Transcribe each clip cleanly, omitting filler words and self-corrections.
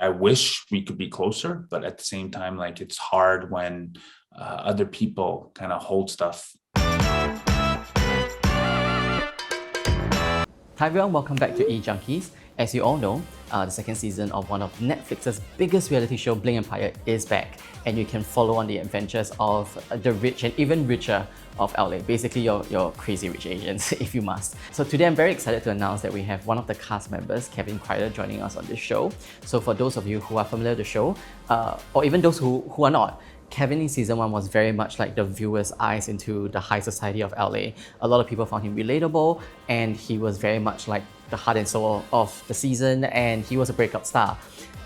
I wish we could be closer, but at the same time, like it's hard when other people kind of hold stuff. Hi everyone, welcome back to E-Junkies. As you all know, the second season of one of Netflix's biggest reality show, Bling Empire, is back, and you can follow on the adventures of the rich and even richer of LA, basically your crazy rich Asians, if you must. So today I'm very excited to announce that we have one of the cast members, Kevin Kreider, joining us on this show. So for those of you who are familiar with the show, or even those who are not, Kevin in season 1 was very much like the viewer's eyes into the high society of LA. A lot of people found him relatable, and he was very much like the heart and soul of the season, and he was a breakout star.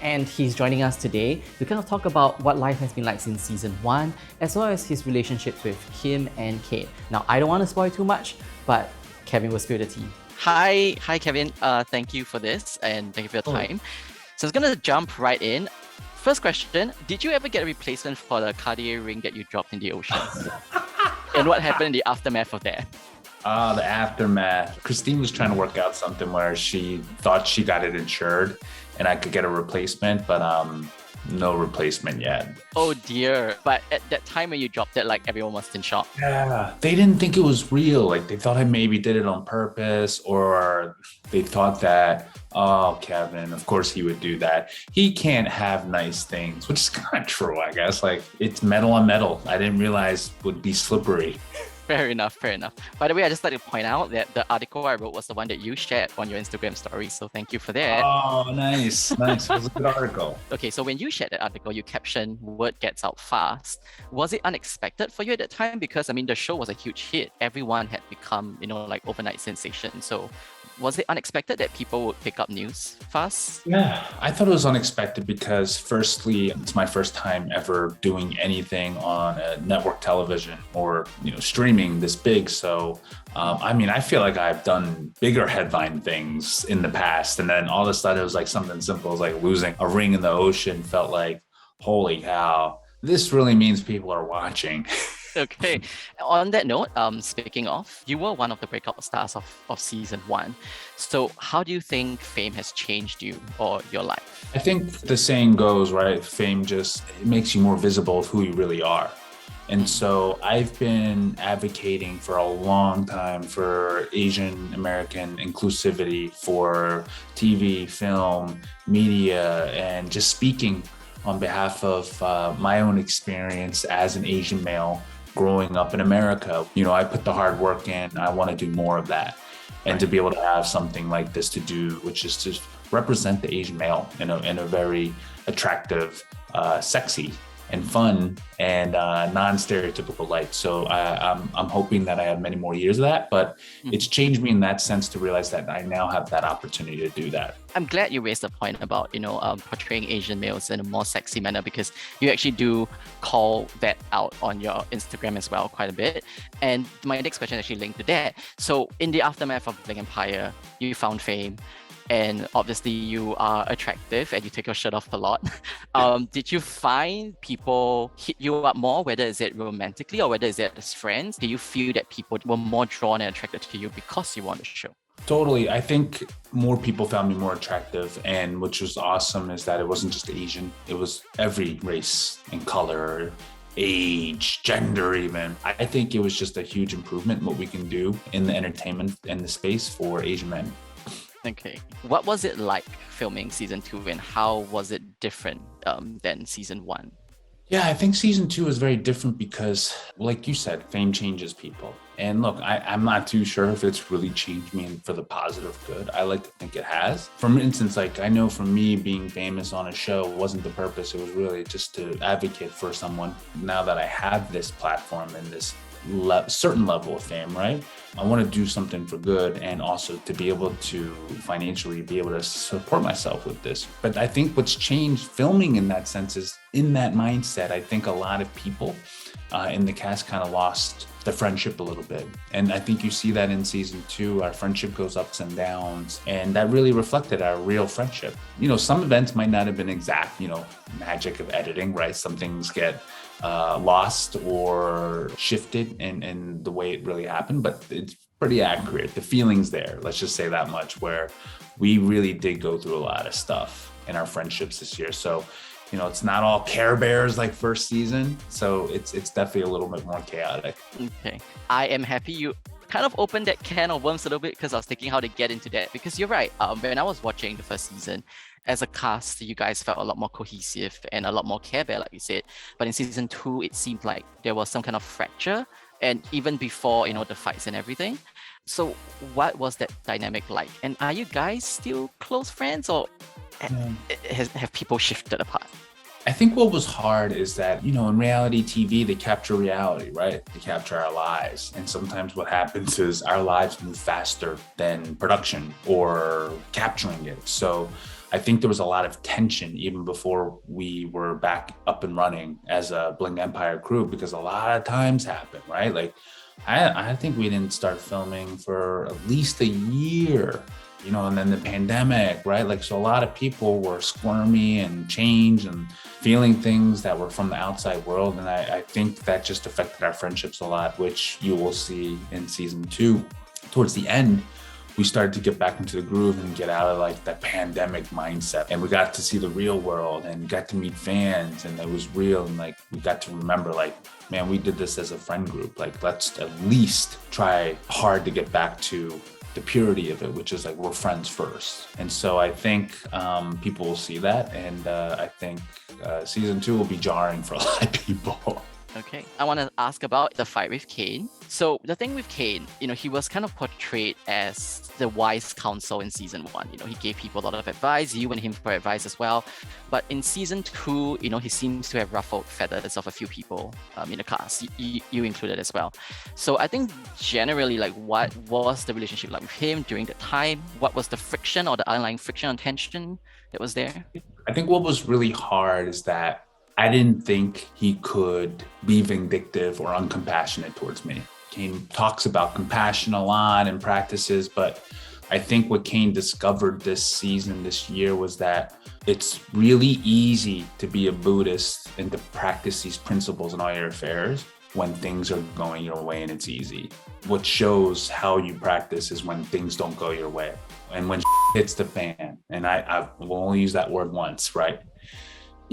And he's joining us today to kind of talk about what life has been like since season 1, as well as his relationships with Kim and Kane. Now, I don't want to spoil too much, but Kevin will spill the tea. Hi Kevin. Thank you for this, and thank you for your time. So I was gonna jump right in. First question, did you ever get a replacement for the Cartier ring that you dropped in the ocean? And what happened in the aftermath of that? The aftermath. Christine was trying to work out something where she thought she got it insured and I could get a replacement, but no replacement yet. Oh dear. But at that time when you dropped it, like everyone was in shock. Yeah, they didn't think it was real. Like they thought I maybe did it on purpose, or they thought that, oh, Kevin, of course he would do that. He can't have nice things, which is kind of true, I guess. Like it's metal on metal. I didn't realize would be slippery. Fair enough. By the way, I just like to point out that the article I wrote was the one that you shared on your Instagram story. So thank you for that. Oh, nice. It was a good article. Okay, so when you shared that article, you captioned "Word gets out fast." Was it unexpected for you at that time? Because I mean, the show was a huge hit. Everyone had become, like overnight sensation. So was it unexpected that people would pick up news fast? Yeah, I thought it was unexpected because firstly, it's my first time ever doing anything on a network television or, streaming this big. So, I feel like I've done bigger headline things in the past. And then all of a sudden it was like something simple as like losing a ring in the ocean felt like, holy cow, this really means people are watching. Okay. On that note, speaking of, you were one of the breakout stars of season 1. So how do you think fame has changed you or your life? I think the saying goes, right? Fame just makes you more visible of who you really are. And so I've been advocating for a long time for Asian American inclusivity for TV, film, media, and just speaking on behalf of my own experience as an Asian male growing up in America. I put the hard work in. I want to do more of that. And to be able to have something like this to do, which is to represent the Asian male in a very attractive, sexy, and fun and non-stereotypical light. So I'm hoping that I have many more years of that, but it's changed me in that sense to realize that I now have that opportunity to do that. I'm glad you raised the point about, portraying Asian males in a more sexy manner, because you actually do call that out on your Instagram as well quite a bit. And my next question actually linked to that. So in the aftermath of Bling Empire, you found fame. And obviously you are attractive and you take your shirt off a lot. Did you find people hit you up more, whether is it romantically or whether is it as friends? Do you feel that people were more drawn and attracted to you because you were on the show? Totally. I think more people found me more attractive, and which was awesome is that it wasn't just Asian. It was every race and color, age, gender even. I think it was just a huge improvement in what we can do in the entertainment and the space for Asian men. Okay. What was it like filming season 2, and how was it different than season 1? Yeah, I think season 2 is very different because, like you said, fame changes people. And look, I'm not too sure if it's really changed me for the positive good. I like to think it has. For instance, like I know for me, being famous on a show wasn't the purpose. It was really just to advocate for someone. Now that I have this platform and this certain level of fame, right? I want to do something for good, and also to be able to financially be able to support myself with this. But I think what's changed filming in that sense is in that mindset. I think a lot of people in the cast kind of lost the friendship a little bit. And I think you see that in season 2, our friendship goes ups and downs, and that really reflected our real friendship. Some events might not have been exact, magic of editing, right? Some things get lost or shifted in the way it really happened, but it's pretty accurate. The feeling's there, let's just say that much, where we really did go through a lot of stuff. in our friendships this year. So, it's not all Care Bears like first season. So it's definitely a little bit more chaotic. Okay. I am happy you kind of opened that can of worms a little bit because I was thinking how to get into that. Because you're right. When I was watching the first season, as a cast, you guys felt a lot more cohesive and a lot more Care Bear, like you said. But in season 2, it seemed like there was some kind of fracture, and even before, the fights and everything. So what was that dynamic like? And are you guys still close friends, or have people shifted apart? I think what was hard is that, in reality TV, they capture reality, right? They capture our lives. And sometimes what happens is our lives move faster than production or capturing it. So I think there was a lot of tension even before we were back up and running as a Bling Empire crew, because a lot of times happen, right? Like, I think we didn't start filming for at least a year, and then the pandemic, right? Like, so a lot of people were squirmy and changed and feeling things that were from the outside world. And I think that just affected our friendships a lot, which you will see in season 2. Towards the end, we started to get back into the groove and get out of like that pandemic mindset. And we got to see the real world and got to meet fans, and it was real. And like, we got to remember, like, man, we did this as a friend group. Like, let's at least try hard to get back to the purity of it, which is like, we're friends first. And so I think people will see that. And I think season 2 will be jarring for a lot of people. Okay, I want to ask about the fight with Kane. So the thing with Kane, he was kind of portrayed as the wise counsel in season 1. He gave people a lot of advice, you and him for advice as well. But in season 2, he seems to have ruffled feathers of a few people in the cast, you included as well. So I think generally, like, what was the relationship like with him during that time? What was the friction or the underlying friction and tension that was there? I think what was really hard is that I didn't think he could be vindictive or uncompassionate towards me. Kane talks about compassion a lot and practices, but I think what Kane discovered this year, was that it's really easy to be a Buddhist and to practice these principles in all your affairs when things are going your way and it's easy. What shows how you practice is when things don't go your way and when hits the fan. And I will only use that word once, right?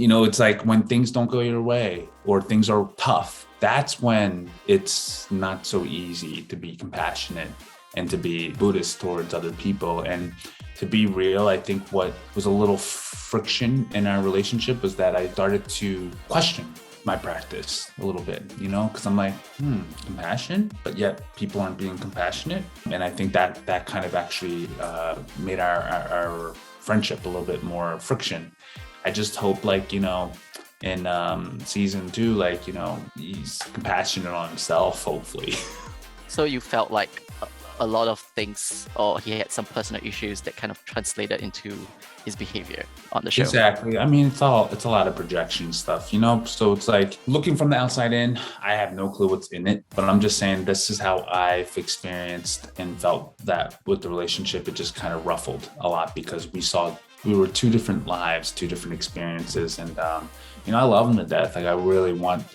It's like when things don't go your way or things are tough, that's when it's not so easy to be compassionate and to be Buddhist towards other people. And to be real, I think what was a little friction in our relationship was that I started to question my practice a little bit, because I'm like, compassion, but yet people aren't being compassionate. And I think that kind of actually made our friendship a little bit more friction. I just hope, like, in season 2, like, he's compassionate on himself, hopefully. So you felt like a lot of things, or he had some personal issues that kind of translated into his behavior on the show. Exactly. I mean, it's a lot of projection stuff, so it's like, looking from the outside in, I have no clue what's in it, but I'm just saying this is how I've experienced and felt that with the relationship. It just kind of ruffled a lot because we were 2 different lives, 2 different experiences. And, I love him to death. Like, I really want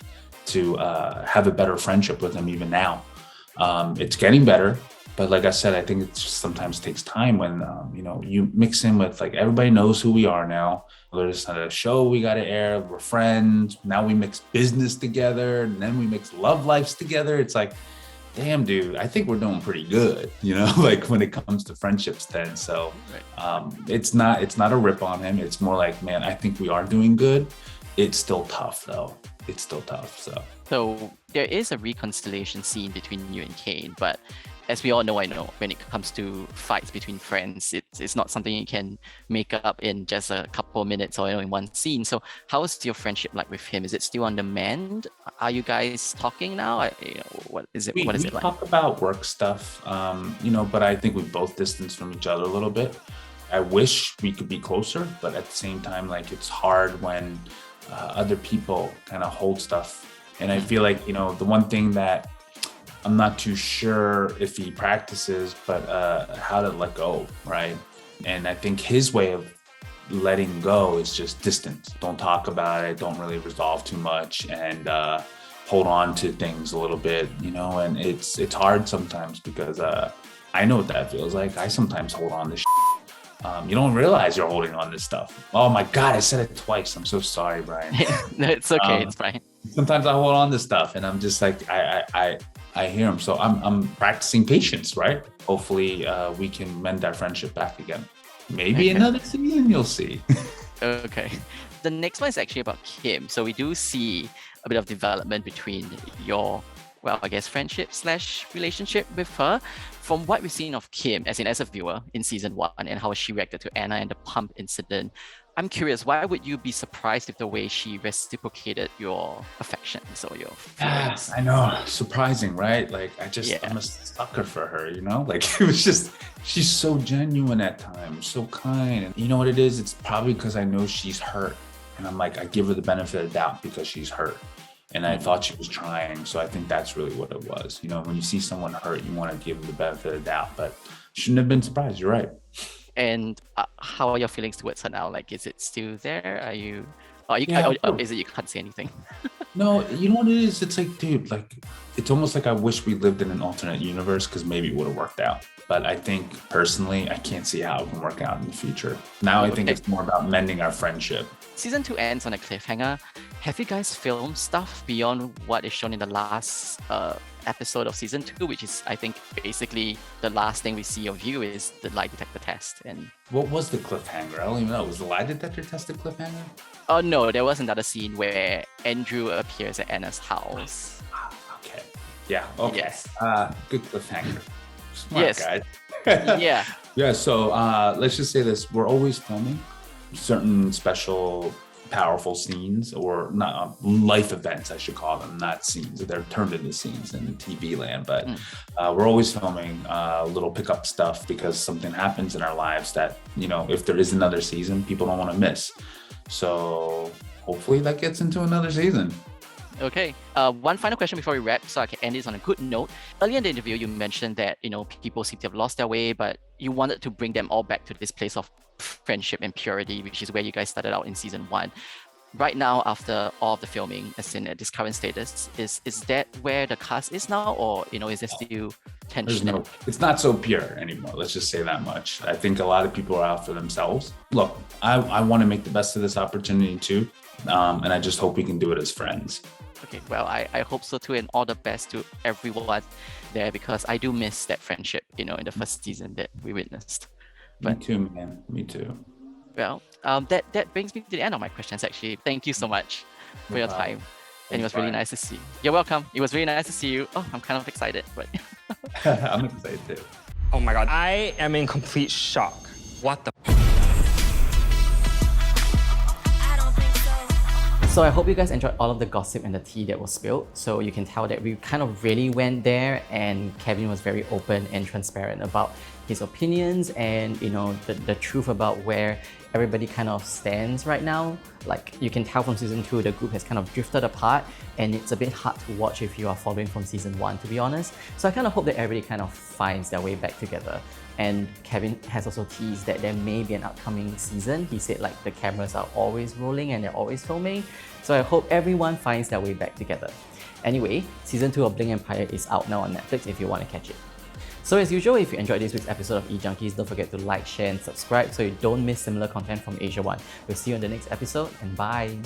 to have a better friendship with him even now. It's getting better. But like I said, I think it just sometimes takes time when, you mix in with, like, everybody knows who we are now. There's a show we got to air. We're friends. Now we mix business together, and then we mix love lives together. It's like, damn, dude, I think we're doing pretty good, like when it comes to friendships then. So it's not a rip on him. It's more like, man, I think we are doing good. It's still tough though. It's still tough. So there is a reconciliation scene between you and Kane, but as we all know, I know when it comes to fights between friends, it's not something you can make up in just a couple of minutes or in one scene. So how is your friendship like with him? Is it still on the mend? Are you guys talking now? What is it? What is it like? We talk about work stuff, but I think we both distance from each other a little bit. I wish we could be closer, but at the same time, like, it's hard when other people kind of hold stuff. And I feel like, the one thing that I'm not too sure if he practices, but how to let go, right? And I think his way of letting go is just distance. Don't talk about it. Don't really resolve too much, and hold on to things a little bit, and it's hard sometimes because I know what that feels like. I sometimes hold on to shit. You don't realize you're holding on to stuff. Oh my God, I said it twice. I'm so sorry, Brian. No, it's okay. It's fine. Sometimes I hold on to stuff and I'm just like, I hear him. So I'm practicing patience, right? Hopefully we can mend our friendship back again. Maybe another season, you'll see. Okay. The next one is actually about Kim. So we do see a bit of development between your, well, I guess friendship / relationship with her. From what we've seen of Kim, as a viewer in season 1 and how she reacted to Anna and the pump incident, I'm curious, why would you be surprised with the way she reciprocated your affections or your feelings? I know, surprising, right? Like I'm a sucker for her, you know? Like it was just, she's so genuine at times, so kind. And you know what it is? It's probably because I know she's hurt. And I'm like, I give her the benefit of the doubt because she's hurt. And I thought she was trying. So I think that's really what it was. You know, when you see someone hurt, you want to give them the benefit of the doubt, but shouldn't have been surprised. You're right. And how are your feelings towards her now? Like, is it still there? Are you, is it you can't say anything? No, you know what it is? It's like, dude, like, it's almost like I wish we lived in an alternate universe because maybe it would have worked out. But I think personally, I can't see how it can work out in the future. Now I think it's more about mending our friendship. Season 2 ends on a cliffhanger. Have you guys filmed stuff beyond what is shown in the last episode of season 2, which is, I think, basically the last thing we see of you is the lie detector test? And what was the cliffhanger? I don't even know. Was the lie detector test the cliffhanger? Oh no, there was another scene where Andrew appears at Anna's house. Okay. Yeah. Okay. Yes. Good cliffhanger. Smart guys. Yeah. Yeah. So let's just say this: we're always filming certain special, powerful scenes, or not life events, I should call them, not scenes. They're turned into scenes in TV land. But we're always filming little pickup stuff because something happens in our lives that, you know, if there is another season, people don't want to miss. So hopefully that gets into another season. Okay. One final question before we wrap, so I can end this on a good note. Earlier in the interview, you mentioned that, you know, people seem to have lost their way, but you wanted to bring them all back to this place of friendship and purity, which is where you guys started out in season 1. Right now, after all of the filming, as in at this current status, is that where the cast is now, or, you know, is there still tension? It's not so pure anymore. Let's just say that much. I think a lot of people are out for themselves. Look, I want to make the best of this opportunity too, and I just hope we can do it as friends. Okay, well, I hope so too, and all the best to everyone there, because I do miss that friendship, you know, in the first season that we witnessed. But, me too, man. Me too. Well, that brings me to the end of my questions, actually. Thank you so much for your time. And it was really nice to see you. You're welcome. It was really nice to see you. Oh, I'm kind of excited, but I'm excited too. Oh my God, I am in complete shock. What the? So I hope you guys enjoyed all of the gossip and the tea that was spilled. So you can tell that we kind of really went there, and Kevin was very open and transparent about his opinions and, you know, the truth about where everybody kind of stands right now. Like, you can tell from season 2, the group has kind of drifted apart, and it's a bit hard to watch if you are following from season 1, to be honest. So I kind of hope that everybody kind of finds their way back together. And Kevin has also teased that there may be an upcoming season. He said, like, the cameras are always rolling and they're always filming. So I hope everyone finds their way back together. Anyway, season 2 of Bling Empire is out now on Netflix if you want to catch it. So as usual, if you enjoyed this week's episode of E-Junkies, don't forget to like, share and subscribe so you don't miss similar content from AsiaOne. We'll see you in the next episode, and bye!